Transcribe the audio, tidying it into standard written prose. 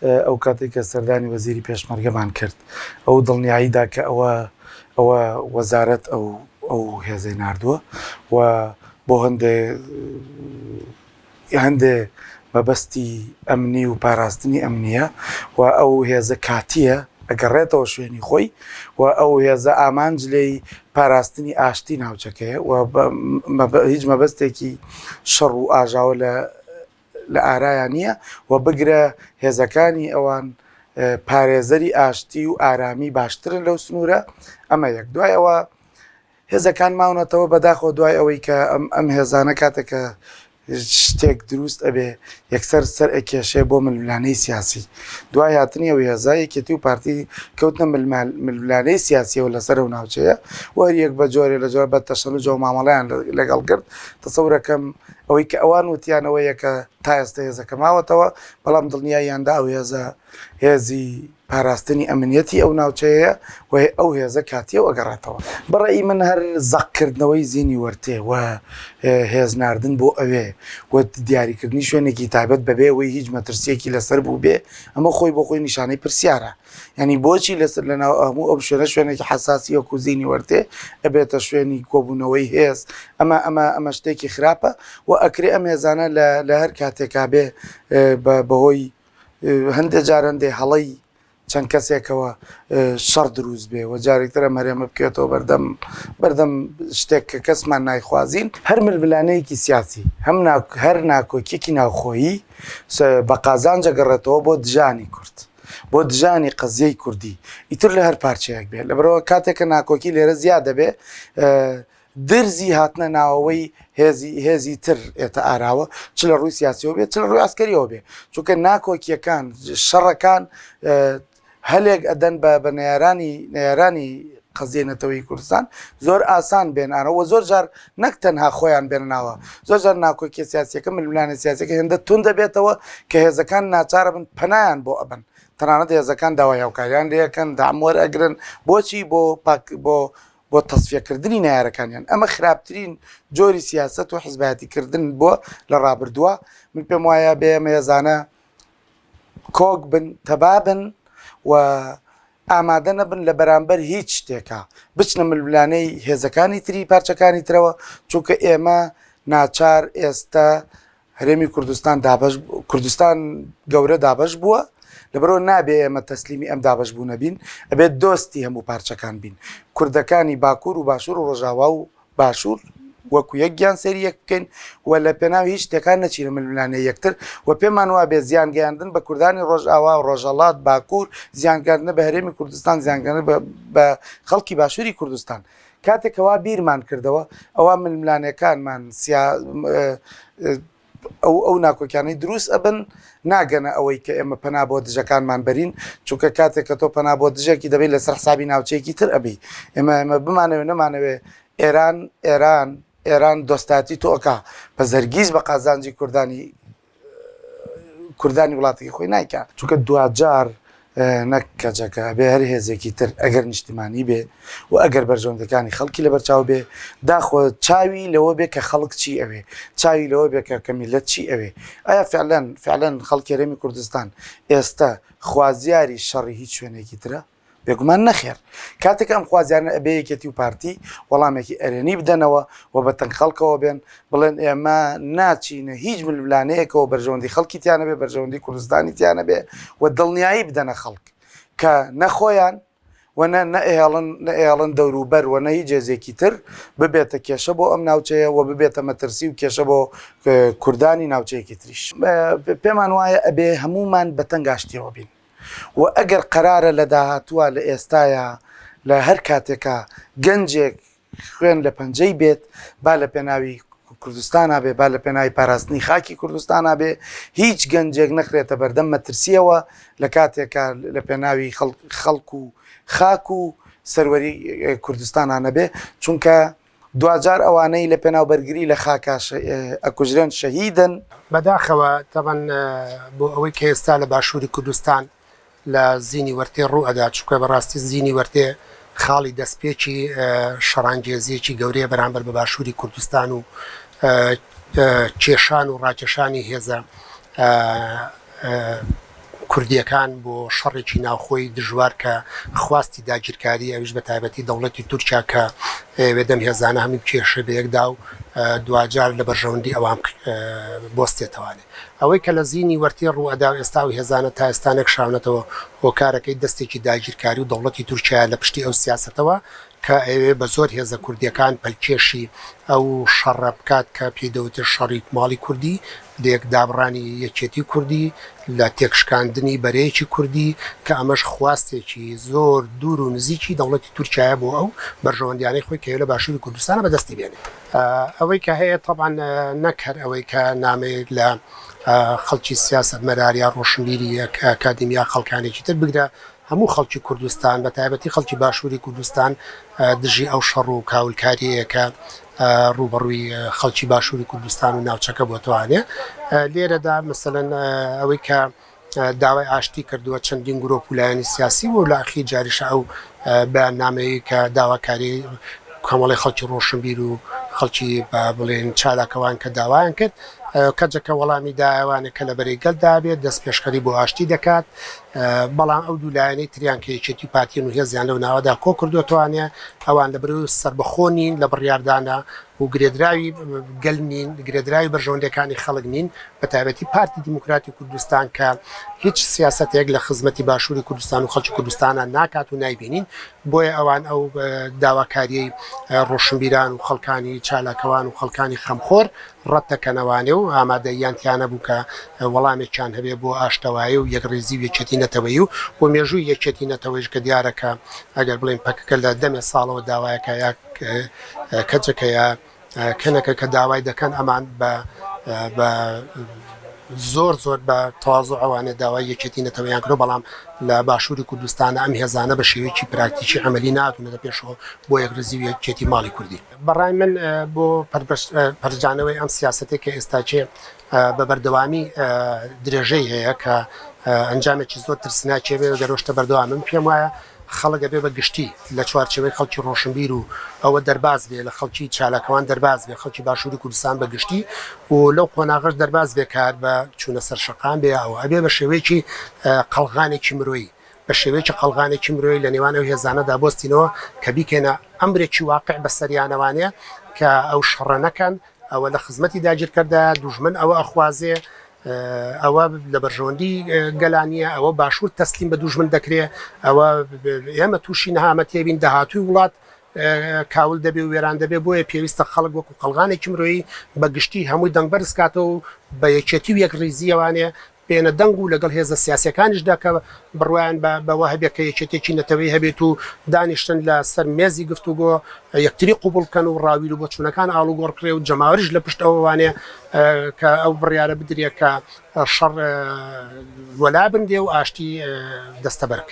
ئەو کاتێک کە سەردانی وەزیری پێشمەرگەمان کرد ئەو دڵنیاییدا کە ئەوە وەزارەت ئەو هێزەی ناردووە و بۆ هەندێ مەبەستی ئەمنی و پاراستنی ئەمنیە و ئەو هێزە کاتیە ئەگەڕێتەوە شوێنی خۆی و ئەو هێزە ئامانج لێی پاراستنی ئاشتی ناوچەکەیە و هیچ مەبەستێکی شەڕ و ئاژاوە لە ئارایان نییە و بگرە هێزەکانی ئەوان پارێزەری ئاشتی و ئارامی باشترن لەو سنوورە. ئەمە یەک دوای ئەوە هێزەکان ماونەتەوە بەداخۆ دوای ئەوەی کە ئەم هێزانە کاتێکە شتێک دروست ئەبێ یەکسەر سەر ئەکێشێ بۆ ململانەی سیاسی دوای هاتنی ئەو هێزایەکێتی و پارتی کەوتنە ململانەی سیاسیەوە لەسەر و ناوچەیە وەر یەک بە جۆرێ لە جۆر بە تەشەنوج و مامەڵەیان لەگەڵ کرد تەسەورەکەم ئەوەی کە ئەوان وتیانەوەیە کە تا ئێستا هێزەکە ماوەتەوە بەڵام دڵنیاییاندا ئەو هێزی پاراستنی ئەمنیەتی ئەو ناوچەیە و ئەو هێزە کاتیە و ئەگەڕێتەوە. بەڕێی من هەر زەقکردنەوەی زیینی وەرتێ و هێز ناردن بۆ ئەوێ و دیاریکردنی شوێنێکی تایبەت بەبێ ئەوەی هیچ مەترسیەکی لەسەر بوو بێ ئەمە خۆی بۆ خۆی نیشانەی پرسیارە. ینی بۆچی لەسەر لەناو هەموو ئەو شوێنێکی حساسی وەکو زیینی وەرتێ ئەبێتە شوێنی کۆبوونەوەی هێز ئەمە شتێکی خراپە و ئەکرێ ئەم هێزانە لە هەر کاتێکا بێ بەهۆی هەندێک جار هەندێ هەڵەی چەند کەسێکەوە شەڕ دروست بێ و جارێکترە مەرێمە بکێتەوە بەردەم شتێک کە کەسمان نایخوازیین هەر ململانەیەکی سیاسی هەر ناکۆکیێکی ناوخۆیی بە قازانجە گەڕێتەوە بۆ دژانی کورد بۆ دژانی قەزیەی کوردی ئیتر لە هەر پارچەیەک بێت لەبەرەوە کاتێکە ناکۆکی لێرە زیاد دەبێ درزی هاتنە ناوەوەی هێزی تر ئێتە ئاراوە چ لە ڕووی سیاسیەوە بێت چ لە ڕووی ئاسکەریەوە بێ چونکە ناکۆکیەکان شەڕەکان هەلێک ئەدەن بە نێرانی قەزیێنەتەوەی کوردستان زۆر ئاسان بێنانەوە زۆر جار نەک تەنها خۆیان بێنناوە زۆر جار ناکۆکی سیاسیەکە ململانە سیاسەکە هێندە تون دەبێتەوە کە هێزەکان ناچارە بن پەنایان بۆ ئەبن تەنانەت هێزەکان داوای هاوکاریان لێەکەن داموەر ئەگرن بۆچی بۆ تەسفیەکردنی نایارەکانیان ئەمە خراپترین جۆری سیاست و حیزبایەتیکردن بۆ لە ڕابردووە من پێم وایە بێ ئەمە هێزانە کۆک بن تەبابن و ئامادە نەبن لە بەرامبەر هیچ شتێکە بچنە ململانەی هێزەکانی تری پارچەکانی ترەوە چونکە ئێمە ناچار ئێستا هەرێمی کوردستان گەورە دابەش بووە لەبەرەوە نابێ ئێمە تەسلیمی ئەم دابەش بوو نەبین ئەبێت دۆستی هەموو پارچەکان بین کوردەکانی باکوور و باشوور و ڕۆژاوا و باشوور وەکو یەک گیان سەری یەک بکەین و لە پێناو هیچ شتێکان نەچینە ململانەی یەکتر و پێمان وابێ زیانگەیاندن بە کوردانی ڕۆژئاوا و ڕۆژهەڵات باکوور زیانگەاندنە بە هەرێمی کوردستان زیانگەاندن بە خەڵکی باشووری کوردستان کاتێکەوە بیرمان کردەوە ئەوە ململانەکانمان ئەو ناکۆکیانەی دروست ئەبن ناگەنە ئەوەی کە ئێمە پەنا بۆ دژەکانمان بەرین چونکە کاتێک کە تۆ پەنا بۆ دژێکی دەبێت لەسەر حسابی ناوچەیەکی تر ئەبی ئێمە بمانەوێ نەمانەوێ ئێران دۆستاتی تۆکە بە زەرگیز بە قازانجی کوردانی وڵاتێکی خۆی نایکە چونکە دوجار نەک کەجەکە بێ هەر هێزێکی تر ئەگەر نیشتیمانی بێ و ئەگەر بەرژەوەندەکانی خەڵکی لەبەرچاو بێ داخۆ چاوی لەوە بێ کە خەڵک چی ئەوێ چاوی لەوە بێ کە میلەت چی ئەوێ ئایا فعلەن خەڵکی هەرێمی کوردستان ئێستا خوازیاری شەڕی هیچ شوێنێکی ترە بێگومان نەخێر کاتێک ئەم خوازیارنە ئەبێ یەکێتی و پارتی وەڵامێکی ئەرێنی بدەنەوە و بە تەنگ خەڵکەوە بێن بڵێن ئێمە ناچینە هیچ ململانەیەکەوە بەرژەوەندی خەڵکی تیانە بێ بەرژەوەندی کوردستانی تیانە بێ و دڵنیایی بدەنە خەڵک کە نەخۆیان و نەئێڵن دەوروبەر و نە هیچ جێزێکی تر ببێتە کێشە بۆ ئەم ناوچەیە و ببێتە مەترسی و کێشە بۆ کوردانی ناوچەیەکی تریش پێمان وایە ئەبێ هەمومان بە تەنگاشتیەوە بین و ئەگەر قەرارە لە داهاتووە لە ئێستاە لە هەر کاتێکە گەنجێک خوێن لە پەنجەی بێت با لە پێناوی کوردستانە بێ با لە پێناوی پاراستنی خاکی کوردستانە بێ هیچ گەنجێک نەخرێتە بەردەم مەترسیەوە لە کاتێکە لە پێناوی خەڵک و خاک و سەروەری کوردستانانە بێ چونکە دوجار ئەوانەی لە پێناوبەرگری لە خاکە ئەکوژرێن شەهیدن بەداخەوە تەبەن بۆ ئەوەی کە ئێستا لە باشووری کوردستان لە زیینی وەرتێ ڕوو ئەدا چکە بەڕاستی زیینی وەرتێ خاڵی دەستپێکی شەڕانگێزیەکی گەورەیە بەرامبەر بە باشووری کوردستان و کێشان و ڕاکێشانی هێزە کوردیەکان بۆ شەڕێکی ناوخۆی دژوار کە خواستی داگیرکاری ئەویش بە تایبەتی دەوڵەتی تورکیا کە وێدەم هێزانە هەمی بکێشە بە یەکدا و دوجار لە بەرژەوەندی ئەوان بۆستێتەوانێ ئەوەی کە لە زیینی وەرتی ڕوئەدا و ئێستا و هێزانە تا ئێستانێک شاونەتەوە هۆکارەکەی دەستێکی داگیرکاری و دەوڵەتی تورکیا لە پشتی ئەو سیاسەتەوە کە ئەوێ بە زۆر هێزە کوردیەکان پەلکێشی ئەو شەڕە بکات کە پێدەوتر شەڕی ماڵی کوردی دێک دابڕانی یەکێتی کوردی لە تێکشکاندنی بەرەیەکی کوردی کە ئەمەش خواستێکی زۆر دوور و نزیکی دەوڵەتی تورکیا بۆ ئەو بەرژەوەندیانەی خۆی کە لە باشووری کوردستانە بەدەستی بێنێ ئەوەی کە هەیە طبعاً نەکرد ئەوەی کە نامەیەک لە خەڵکی سیاست مەراریا ڕۆشنبیری ئەکادیمیا خەڵکانێکی تر بگرە هەموو خەڵکی کوردستان بە تایبەتی خەڵکی باشووری کوردستان دژی ئەو شەڕ و کاولکاریەیە کە ڕوبەڕووی خەڵکی باشووری کوردستان و ناوچەکە بۆتوانێ لێرەدا مثلەن ئەوەی کە داوای ئاشتی کردووە چەندین گرۆپ و لایەنی سیاسی و لە ئاخیر جاریشە ئەو بەیاننامەیە کە داواکاری کۆمەڵی خەڵکی ڕۆشنبیر و خەڵکی بڵێن چالاکەوان کە داوایان کرد کەجەکە وەڵامی داوانێک کە لە بەرەی گەلدا بێت دەست پێشخەری بۆ ئاشتی دەکات بەڵام ئەو دوولایەنەی تریان کە یەکێتی پارتیین و هێزیان لەو ناوەدا کۆ کردوتوانێ ئەوان لە بەرەوەی سەربەخۆنین لە بڕیاردانە و گرێدراوی گەلمین گرێدراوی بەرژەوەندەکانی خەڵک نین بە تایبەتی پارتی دیموکراتی کوردستان کە هیچ سیاسەتێک لە خزمەتی باشووری کوردستان و خەڵکی کوردستانە ناکات و نایبینین بۆیە ئەوان ئەو داواکاریەی ڕۆشنبیران و خەڵکانی چالاکەوان و خەڵکانی خەمخۆر ڕەت دەکەنەوانێ و ئامادەیانتیانە بوو کە وەڵامێکیان هەبێ بۆ ئاشتەوایی و یەکڕێزی و یەکێتی نەتەوەی و مێژووی یەکێتی نەتەوەیش کە دیارەکە ئەگەر بڵێن پەکەکە لە دەمێ ساڵەوە داوایەکە یا کەجەکەیە کەنەکە کە داوای دەکەن ئەمان بە زۆر بە تەواضع ئەوانە داوای یەکێتی نەتەوەیان کرد بەڵام لە باشووری کوردستانە ئەم هێزانە بە شێوەیەکی پراکتیکی عملی ناتونەتە پێشەوە بۆ یەکڕێزی و یەکێتی ماڵی کوردی بەڕای من بۆ پەرجانەوەی ئەم سیاسەتێک کە ئێستاچێ بە بەردەوامی درێژەی هەیە کە ئەنجامێکی زۆر ترسناکێ بێ گەرۆشتە بەردەوام من پێم وایە خەڵک بێ بە گشتی لە چوارچێوەی خەڵکی ڕۆشنبیر و ئەوە دەرباز بێ لە خەڵکی چالاکەوان دەرباز بێ خەڵکی باشووری کوردستان بە گشتی و لەو قۆناغش دەرباز بێ کار بە چوونە سەر شەقام بێ ئەوە ئەبێ بە شێوەیەکی قەڵغانێکی مرۆیی بە شێوەیەکی قەڵغانێکی مرۆیی لە نێوان ئەو هێزانەدا بۆستینەوە کە بیکەنە ئەمرێکی واقع بە سەریانەوانەیە کە ئەو شەڕە نەکەن ئەوە لە خزمەتی داگیرکەردا دوژمن ئەوە ئەخوازێ ئەوە لە بەرژەوەندی گەلانیە ئەوە باشوور تەسلیم بە دوژمن دەکرێت ئەوە ئێمە تووشی نەهامەتێبین داهاتووی وڵات کاول دەبێ و وێران دەبێ بۆیە پێویستە خەڵک وەکو قەڵغانێکی مرۆیی بە گشتی هەمووی دەنگبەرز کاتەوە و بە یەکێتی و یەکڕێزیەوانێ بێنە دەنگ و لەگەڵ هێزە سیاسەکانیشدا کە بڕوایان بەوە هەبێت کە یەکێتێکی نەتەوەی هەبێت و دانیشتن لە سەر مێزی گفتوگۆ یەکتری قوبوڵکەن و ڕاویل و بۆ چوونەکان ئاڵوگۆڕکرێ و جەماوەریش لە پشت ئەووانێ کە ئەو بڕیارە بدرێت کە شەڕ وەلا بندێ و ئاشتی دەستەبەر کرێت.